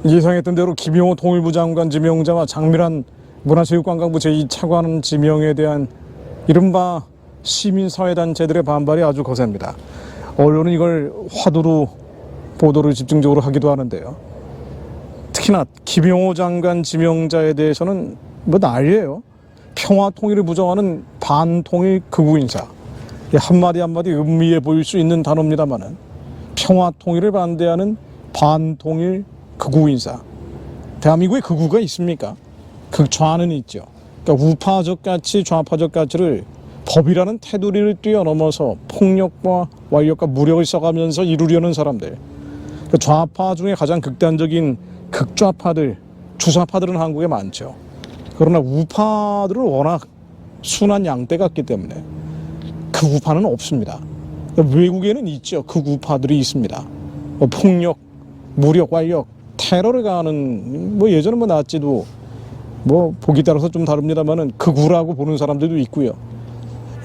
예상했던 대로 김용호 통일부 장관 지명자와 장미란 문화체육관광부 제2차관 지명에 대한 이른바 시민사회단체들의 반발이 아주 거셉니다. 언론은 이걸 화두로 보도를 집중적으로 하기도 하는데요. 특히나 김용호 장관 지명자에 대해서는 뭐 난리예요. 평화통일을 부정하는 반통일 극우인사. 한마디 한마디 음미해 보일 수 있는 단어입니다만은 평화통일을 반대하는 반통일 극우인사. 대한민국에 극우가 있습니까? 극좌는 있죠. 그러니까 우파적 가치, 좌파적 가치를 법이라는 테두리를 뛰어넘어서 폭력과 완력과 무력을 써가면서 이루려는 사람들. 그러니까 좌파 중에 가장 극단적인 극좌파들, 주사파들은 한국에 많죠. 그러나 우파들은 워낙 순한 양떼 같기 때문에 극우파는 없습니다. 그러니까 외국에는 있죠. 극우파들이 있습니다. 폭력, 무력, 완력, 테러를 가하는 뭐 예전에 뭐 나치도 뭐 보기 따라서 좀 다릅니다만은 극우라고 보는 사람들도 있고요.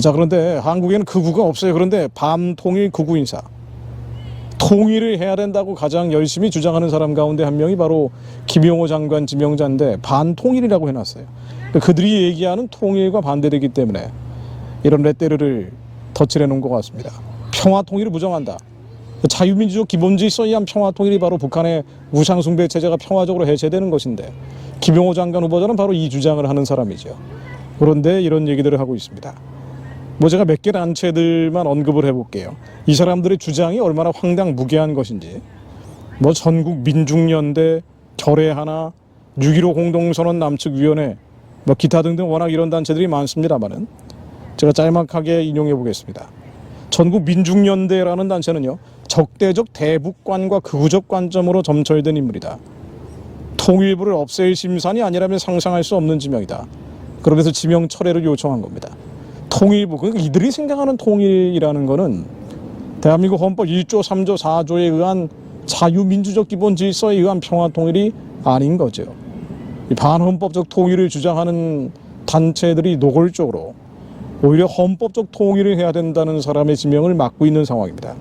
자, 그런데 한국에는 극우가 없어요. 그런데 반통일 극우 인사, 통일을 해야 된다고 가장 열심히 주장하는 사람 가운데 한 명이 바로 김용호 장관 지명자인데 반통일이라고 해놨어요. 그들이 얘기하는 통일과 반대되기 때문에 이런 레떼르를 덧칠해 놓은 것 같습니다. 평화통일을 부정한다. 자유민주적 기본질서에 의한 평화통일이 바로 북한의 우상숭배 체제가 평화적으로 해체되는 것인데 김용호 장관 후보자는 바로 이 주장을 하는 사람이죠. 그런데 이런 얘기들을 하고 있습니다. 뭐 제가 몇 개 단체들만 언급을 해볼게요. 이 사람들의 주장이 얼마나 황당무계한 것인지. 뭐 전국민중연대, 결의하나, 6.15 공동선언 남측위원회, 뭐 기타 등등 워낙 이런 단체들이 많습니다만은 제가 짤막하게 인용해 보겠습니다. 전국민중연대라는 단체는요, 적대적 대북관과 극우적 관점으로 점철된 인물이다. 통일부를 없앨 심산이 아니라면 상상할 수 없는 지명이다. 그러면서 지명 철회를 요청한 겁니다. 통일부, 그러니까 이들이 생각하는 통일이라는 거는 대한민국 헌법 1조, 3조, 4조에 의한 자유민주적 기본 질서에 의한 평화통일이 아닌 거죠. 이 반헌법적 통일을 주장하는 단체들이 노골적으로 오히려 헌법적 통일을 해야 된다는 사람의 지명을 맡고 있는 상황입니다.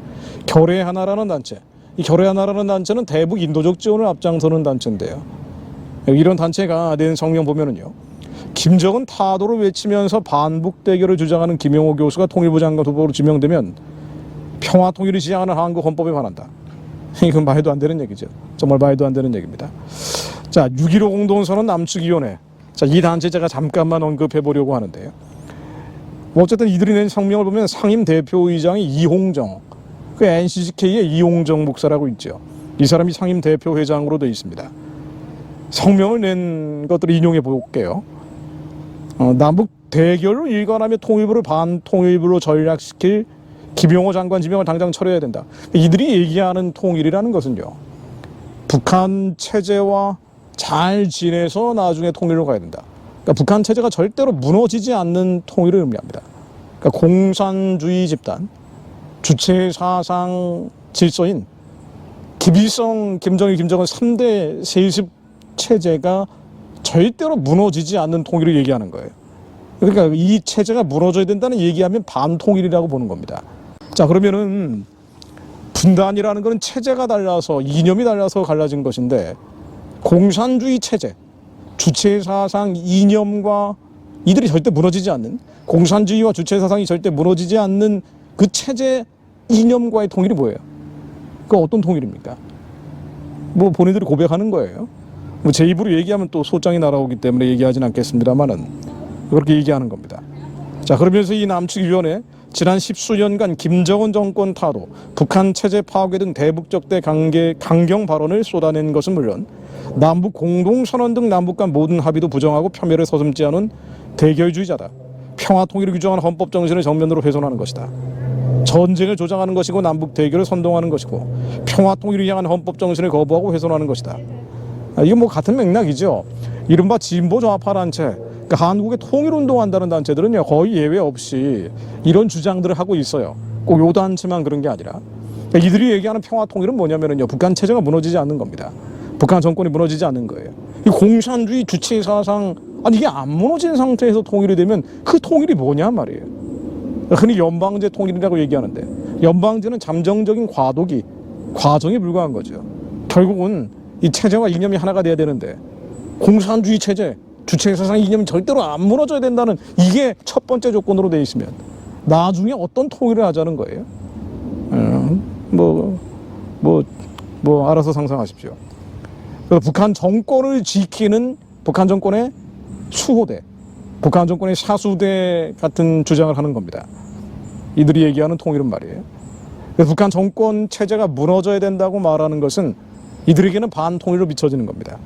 결의하나라는 단체, 이 결의하나라는 단체는 대북 인도적 지원을 앞장서는 단체인데요. 이런 단체가 낸 성명 보면은요, 김정은 타도를 외치면서 반북 대결을 주장하는 김용호 교수가 통일부 장관 후보로 지명되면 평화 통일을 지향하는 한국 헌법에 반한다. 이건 말도 안 되는 얘기죠. 정말 말도 안 되는 얘기입니다. 자, 6.15 공동선언 남측위원회. 자, 이 단체 제가 잠깐만 언급해 보려고 하는데요. 어쨌든 이들이 낸 성명을 보면 상임 대표의장이 이홍정, 그 NCCK의 이홍정 목사라고 있죠. 이 사람이 상임 대표회장으로 되어 있습니다. 성명을 낸 것들을 인용해 볼게요. 남북 대결로 일관하며 통일부를 반통일부로 전락시킬 김용호 장관 지명을 당장 철회해야 된다. 이들이 얘기하는 통일이라는 것은요, 북한 체제와 잘 지내서 나중에 통일로 가야 된다. 그러니까 북한 체제가 절대로 무너지지 않는 통일을 의미합니다. 그러니까 공산주의 집단, 주체 사상 질서인 김일성, 김정일, 김정은 3대 세습 체제가 절대로 무너지지 않는 통일을 얘기하는 거예요. 그러니까 이 체제가 무너져야 된다는 얘기하면 반통일이라고 보는 겁니다. 자, 그러면은 분단이라는 것은 체제가 달라서, 이념이 달라서 갈라진 것인데 공산주의 체제, 주체사상 이념과 이들이 절대 무너지지 않는, 공산주의와 주체사상이 절대 무너지지 않는 그 체제 이념과의 통일이 뭐예요? 그 어떤 통일입니까? 뭐 본인들이 고백하는 거예요. 뭐 제 입으로 얘기하면 또 소장이 날아오기 때문에 얘기하진 않겠습니다만은 그렇게 얘기하는 겁니다. 자, 그러면서 이 남측위원회 지난 10수년간 김정은 정권 타도, 북한 체제 파괴 등 대북적 대 강경 발언을 쏟아낸 것은 물론 남북 공동선언 등 남북 간 모든 합의도 부정하고 폄훼를 서슴지 않은 대결주의자다. 평화 통일을 규정하는 헌법 정신을 정면으로 훼손하는 것이다. 전쟁을 조장하는 것이고 남북 대결을 선동하는 것이고 평화 통일을 향한 헌법 정신을 거부하고 훼손하는 것이다. 이게 뭐 같은 맥락이죠. 이른바 진보 좌파 단체, 그러니까 한국에 통일운동한다는 단체들은요, 거의 예외 없이 이런 주장들을 하고 있어요. 꼭 요 단체만 그런 게 아니라. 그러니까 이들이 얘기하는 평화 통일은 뭐냐면요, 북한 체제가 무너지지 않는 겁니다. 북한 정권이 무너지지 않는 거예요. 이 공산주의 주체 사상, 아니 이게 안 무너진 상태에서 통일이 되면 그 통일이 뭐냐 말이에요. 흔히 연방제 통일이라고 얘기하는데 연방제는 잠정적인 과정에 불과한 거죠. 결국은 이 체제와 이념이 하나가 돼야 되는데 공산주의 체제, 주체사상 이념이 절대로 안 무너져야 된다는 이게 첫 번째 조건으로 돼 있으면 나중에 어떤 통일을 하자는 거예요. 알아서 상상하십시오. 그래서 북한 정권을 지키는 북한 정권의 수호대, 북한 정권의 사수대 같은 주장을 하는 겁니다. 이들이 얘기하는 통일은 말이에요. 그래서 북한 정권 체제가 무너져야 된다고 말하는 것은 이들에게는 반통일로 비춰지는 겁니다.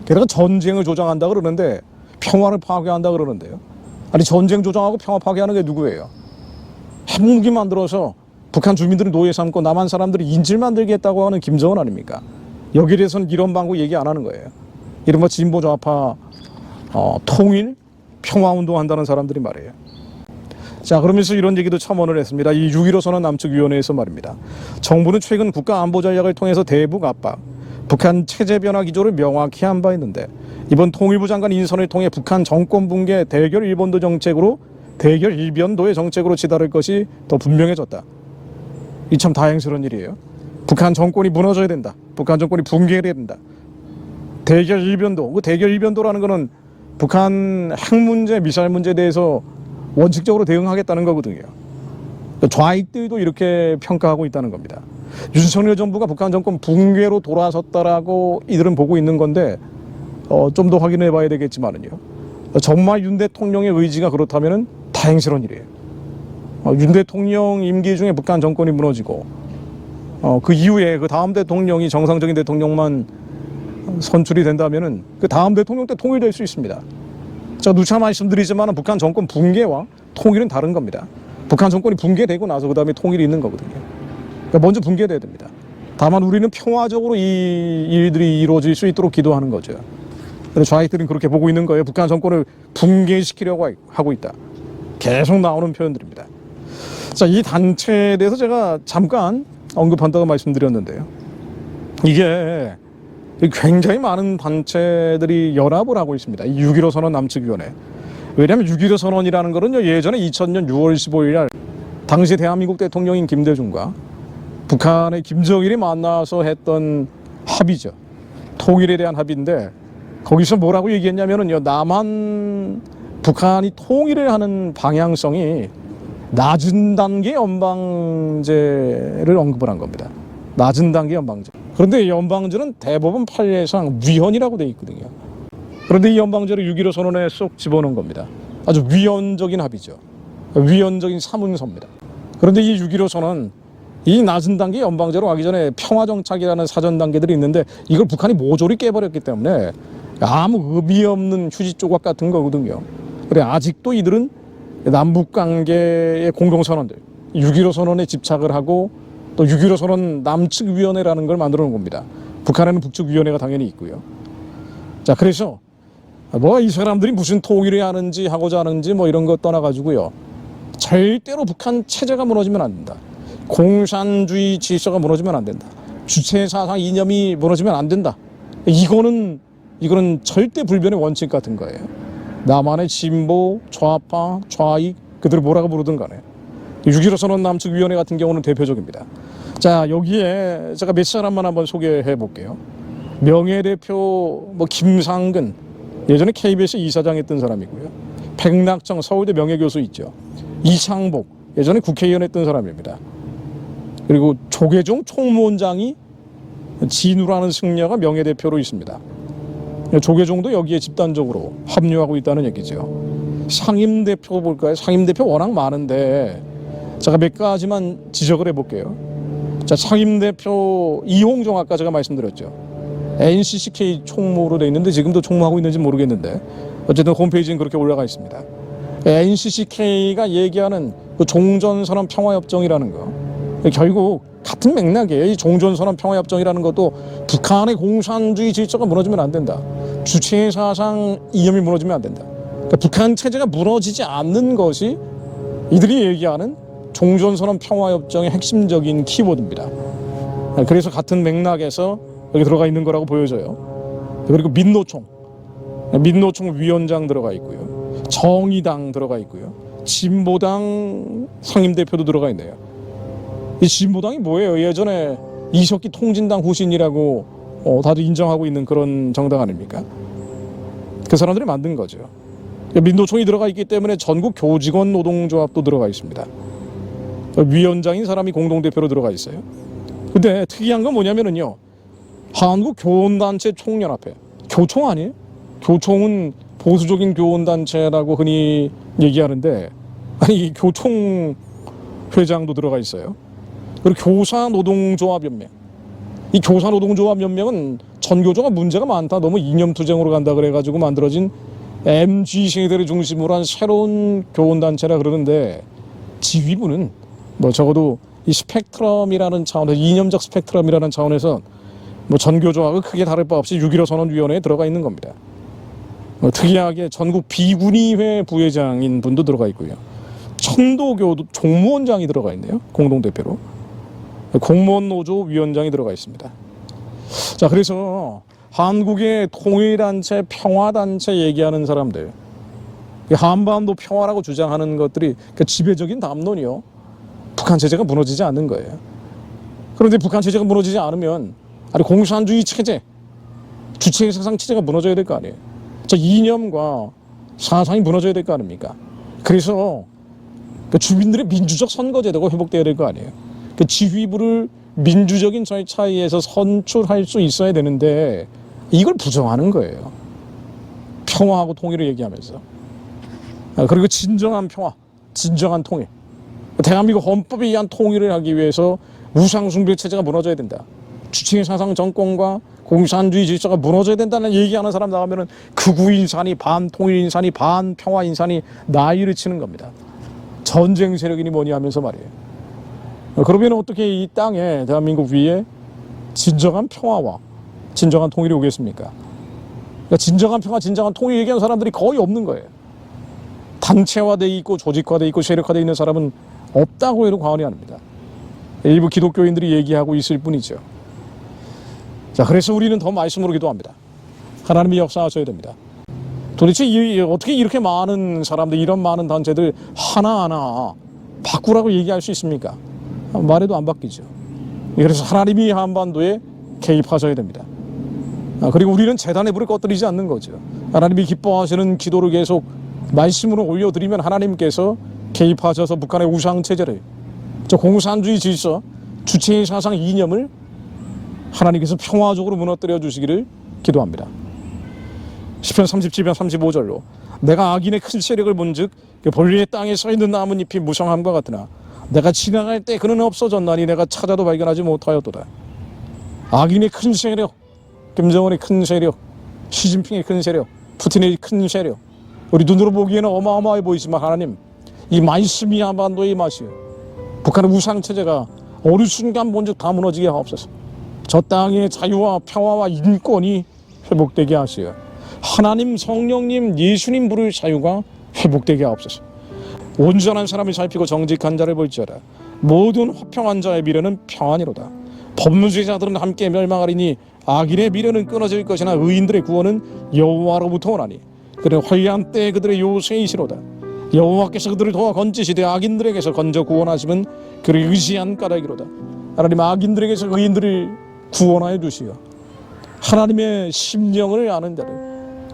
게다가 전쟁을 조장한다 그러는데 평화를 파괴한다 그러는데요. 아니 전쟁 조장하고 평화 파괴하는 게 누구예요? 핵무기 만들어서 북한 주민들을 노예 삼고 남한 사람들이 인질 만들겠다고 하는 김정은 아닙니까? 여기에 대해서는 이런 방구 얘기 안 하는 거예요. 이른바 진보 좌파 통일 평화운동 한다는 사람들이 말이에요. 자, 그러면서 이런 얘기도 첨언을 했습니다. 이 6.15 선언 남측위원회에서 말입니다. 정부는 최근 국가안보전략을 통해서 대북 압박, 북한 체제 변화 기조를 명확히 한 바 있는데 이번 통일부 장관 인선을 통해 북한 정권 붕괴 대결 일본도 정책으로 대결 일변도의 정책으로 치달을 것이 더 분명해졌다. 이 참 다행스러운 일이에요. 북한 정권이 무너져야 된다. 북한 정권이 붕괴해야 된다. 대결 일변도, 그 대결 일변도라는 거는 북한 핵 문제, 미사일 문제에 대해서 원칙적으로 대응하겠다는 거거든요. 좌익들도 이렇게 평가하고 있다는 겁니다. 윤석열 정부가 북한 정권 붕괴로 돌아섰다라고 이들은 보고 있는 건데 좀 더 확인해 봐야 되겠지만은요. 정말 윤 대통령의 의지가 그렇다면은 다행스러운 일이에요. 윤 대통령 임기 중에 북한 정권이 무너지고 그 이후에 그 다음 대통령이 정상적인 대통령만 선출이 된다면은 그 다음 대통령 때 통일될 수 있습니다. 자, 누차 말씀드리지만 북한 정권 붕괴와 통일은 다른 겁니다. 북한 정권이 붕괴되고 나서 그 다음에 통일이 있는 거거든요. 그러니까 먼저 붕괴돼야 됩니다. 다만 우리는 평화적으로 이 일들이 이루어질 수 있도록 기도하는 거죠. 그래서 좌익들은 그렇게 보고 있는 거예요. 북한 정권을 붕괴시키려고 하고 있다. 계속 나오는 표현들입니다. 자, 이 단체에 대해서 제가 잠깐 언급한다고 말씀드렸는데요. 이게 굉장히 많은 단체들이 연합을 하고 있습니다. 이 6.15 선언 남측위원회. 왜냐하면 6.15 선언이라는 거는요, 예전에 2000년 6월 15일 날 당시 대한민국 대통령인 김대중과 북한의 김정일이 만나서 했던 합의죠. 통일에 대한 합의인데 거기서 뭐라고 얘기했냐면은요, 남한 북한이 통일을 하는 방향성이 낮은 단계 연방제를 언급을 한 겁니다. 낮은 단계 연방제. 그런데 연방제는 대법원 판례상 위헌이라고 돼 있거든요. 그런데 이 연방제를 6.15 선언에 쏙 집어넣은 겁니다. 아주 위헌적인 합의죠. 위헌적인 사문서입니다. 그런데 이 6.15 선언, 이 낮은 단계 연방제로 가기 전에 평화정착이라는 사전 단계들이 있는데 이걸 북한이 모조리 깨버렸기 때문에 아무 의미 없는 휴지 조각 같은 거거든요. 그래 아직도 이들은 남북관계의 공동선언들 6.15 선언에 집착을 하고 또 6.15 선언 남측위원회라는 걸 만들어 놓은 겁니다. 북한에는 북측위원회가 당연히 있고요. 자, 그래서 뭐 이 사람들이 무슨 통일을 하는지 하고자 하는지 뭐 이런 거 떠나가지고요, 절대로 북한 체제가 무너지면 안 된다. 공산주의 질서가 무너지면 안 된다. 주체사상 이념이 무너지면 안 된다. 이거는 절대 불변의 원칙 같은 거예요. 남한의 진보, 좌파, 좌익 그들을 뭐라고 부르든 간에 6.15 선언 남측위원회 같은 경우는 대표적입니다. 자, 여기에 제가 몇 사람만 한번 소개해 볼게요. 명예대표 김상근, 예전에 KBS 이사장 했던 사람이고요. 백낙정 서울대 명예교수 있죠. 이창복, 예전에 국회의원 했던 사람입니다. 그리고 조계종 총무원장이 진우라는 승려가 명예대표로 있습니다. 조계종도 여기에 집단적으로 합류하고 있다는 얘기죠. 상임대표 볼까요? 상임대표 워낙 많은데 제가 몇 가지만 지적을 해볼게요. 자, 상임대표 이홍종 아까 제가 말씀드렸죠. NCCK 총무로 돼 있는데 지금도 총무하고 있는지 모르겠는데 어쨌든 홈페이지는 그렇게 올라가 있습니다. NCCK가 얘기하는 그 종전선언 평화협정이라는 거, 결국 같은 맥락이에요. 이 종전선언 평화협정이라는 것도 북한의 공산주의 질서가 무너지면 안 된다. 주체사상 이념이 무너지면 안 된다. 그러니까 북한 체제가 무너지지 않는 것이 이들이 얘기하는 종전선언 평화협정의 핵심적인 키워드입니다. 그래서 같은 맥락에서 여기 들어가 있는 거라고 보여져요. 그리고 민노총 위원장 들어가 있고요. 정의당 들어가 있고요. 진보당 상임대표도 들어가 있네요. 이 진보당이 뭐예요? 예전에 이석기 통진당 후신이라고 다들 인정하고 있는 그런 정당 아닙니까? 그 사람들이 만든 거죠. 민노총이 들어가 있기 때문에 전국 교직원 노동조합도 들어가 있습니다. 위원장인 사람이 공동대표로 들어가 있어요. 근데 특이한 건 뭐냐면은요, 한국교원단체 총연합회, 교총 아니에요? 교총은 보수적인 교원단체라고 흔히 얘기하는데, 아니 이 교총 회장도 들어가 있어요. 그리고 교사노동조합연맹, 이 교사노동조합연맹은 전교조가 문제가 많다, 너무 이념투쟁으로 간다 그래가지고 만들어진 MG세대를 중심으로 한 새로운 교원단체라 그러는데, 지휘부는 뭐 적어도 이 스펙트럼이라는 차원에서, 이념적 스펙트럼이라는 차원에서 뭐 전교조하고 크게 다를 바 없이 6.15 선언위원회에 들어가 있는 겁니다. 특이하게 전국 비군의회 부회장인 분도 들어가 있고요. 청도교 종무원장이 들어가 있네요. 공동대표로. 공무원 노조 위원장이 들어가 있습니다. 자, 그래서 한국의 통일단체, 평화단체 얘기하는 사람들, 한반도 평화라고 주장하는 것들이 그 지배적인 담론이요, 북한 체제가 무너지지 않는 거예요. 그런데 북한 체제가 무너지지 않으면, 아니 공산주의 체제, 주체 사상 체제가 무너져야 될 거 아니에요. 저 이념과 사상이 무너져야 될 거 아닙니까? 그래서 그 주민들의 민주적 선거제도가 회복돼야 될 거 아니에요. 그 지휘부를 민주적인 절차에서 선출할 수 있어야 되는데, 이걸 부정하는 거예요. 평화하고 통일을 얘기하면서. 그리고 진정한 평화, 진정한 통일, 대한민국 헌법에 의한 통일을 하기 위해서 우상숭배 체제가 무너져야 된다, 주체 사상 정권과 공산주의 질서가 무너져야 된다는 얘기하는 사람 나가면은 극우 인산이, 반통일 인산이, 반평화 인산이 나이를 치는 겁니다. 전쟁 세력이니 뭐니 하면서 말이에요. 그러면 어떻게 이 땅에, 대한민국 위에 진정한 평화와 진정한 통일이 오겠습니까? 그러니까 진정한 평화, 진정한 통일 얘기하는 사람들이 거의 없는 거예요. 단체화되어 있고 조직화되어 있고 세력화되어 있는 사람은 없다고 해도 과언이 아닙니다. 일부 기독교인들이 얘기하고 있을 뿐이죠. 자, 그래서 우리는 더 말씀으로 기도합니다. 하나님이 역사하셔야 됩니다. 도대체 어떻게 이렇게 많은 사람들, 이런 많은 단체들 하나하나 바꾸라고 얘기할 수 있습니까? 말해도 안 바뀌죠. 그래서 하나님이 한반도에 개입하셔야 됩니다. 그리고 우리는 재단의 불을 꺼뜨리지 않는 거죠. 하나님이 기뻐하시는 기도를 계속 말씀으로 올려드리면 하나님께서 개입하셔서 북한의 우상체제를, 저 공산주의 질서, 주체의 사상 이념을 하나님께서 평화적으로 무너뜨려 주시기를 기도합니다. 시편 37편 35절로 내가 악인의 큰 세력을 본즉 벌리의 땅에 서있는 나뭇잎이 무성함과 같으나 내가 지나갈 때 그는 없어졌나니 내가 찾아도 발견하지 못하였도다. 악인의 큰 세력, 김정은의 큰 세력, 시진핑의 큰 세력, 푸틴의 큰 세력, 우리 눈으로 보기에는 어마어마해 보이지만 하나님, 이 말씀이 한반도에 임하시어 북한의 우상체제가 어느 순간 본즉 다 무너지게 하옵소서. 저 땅의 자유와 평화와 인권이 회복되게 하시어 하나님, 성령님, 예수님 부를 자유가 회복되게 하옵소서. 온전한 사람을 살피고 정직한 자를 볼지어다. 모든 화평한 자의 미래는 평안이로다. 법무주의자들은 함께 멸망하리니 악인의 미래는 끊어질 것이나 의인들의 구원은 여호와로부터 오나니 그는 화려한 때에 그들의 요새이시로다. 여호와께서 그들을 도와 건지시되 악인들에게서 건져 구원하시면 그를 의지한 까닭이로다. 하나님, 악인들에게서 의인들을 구원하여 주시어 하나님의 심령을 아는 자들,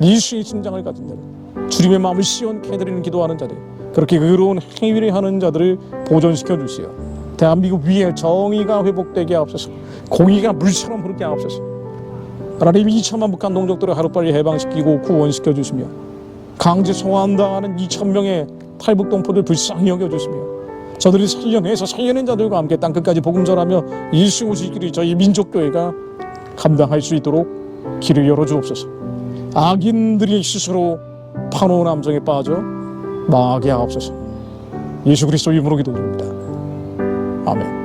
예수의 심장을 가진 자들, 주님의 마음을 시원케 해드리는 기도하는 자들, 그렇게 의로운 행위를 하는 자들을 보존시켜 주시어 대한민국 위에 정의가 회복되게 하옵소서. 공의가 물처럼 흐르게 하옵소서. 하나님, 2천만 북한 동족들을 하루빨리 해방시키고 구원시켜 주시며 강제 송환당하는 2,000명의 탈북 동포들 불쌍히 여겨주시며 저들이 살려내서 살려낸 자들과 함께 땅끝까지 복음 전하며 예수 오시기를 저희 민족교회가 감당할 수 있도록 길을 열어주옵소서. 악인들이 스스로 파노 함정에 빠져 망하게 하옵소서. 예수 그리스도 이름으로 기도드립니다. 아멘.